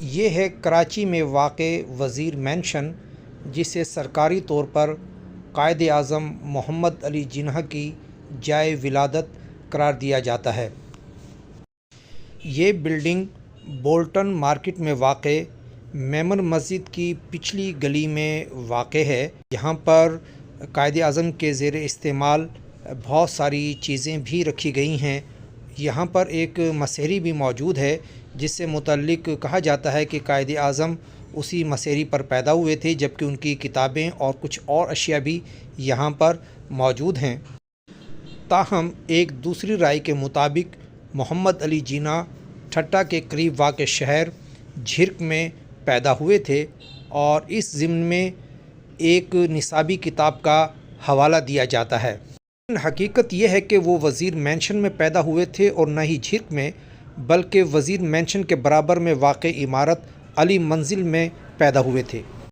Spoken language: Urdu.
یہ ہے کراچی میں واقع وزیر مینشن، جسے سرکاری طور پر قائد اعظم محمد علی جناح کی جائے ولادت قرار دیا جاتا ہے۔ یہ بلڈنگ بولٹن مارکیٹ میں واقع میمن مسجد کی پچھلی گلی میں واقع ہے۔ یہاں پر قائد اعظم کے زیر استعمال بہت ساری چیزیں بھی رکھی گئی ہیں۔ یہاں پر ایک مسیری بھی موجود ہے، جس سے متعلق کہا جاتا ہے کہ قائد اعظم اسی مسیری پر پیدا ہوئے تھے، جبکہ ان کی کتابیں اور کچھ اور اشیاء بھی یہاں پر موجود ہیں۔ تاہم ایک دوسری رائے کے مطابق محمد علی جناح ٹھٹہ کے قریب واقع شہر جھرک میں پیدا ہوئے تھے، اور اس ضمن میں ایک نصابی کتاب کا حوالہ دیا جاتا ہے۔ حقیقت یہ ہے کہ وہ وزیر مینشن میں پیدا ہوئے تھے، اور نہ ہی جھرک میں، بلکہ وزیر مینشن کے برابر میں واقع عمارت علی منزل میں پیدا ہوئے تھے۔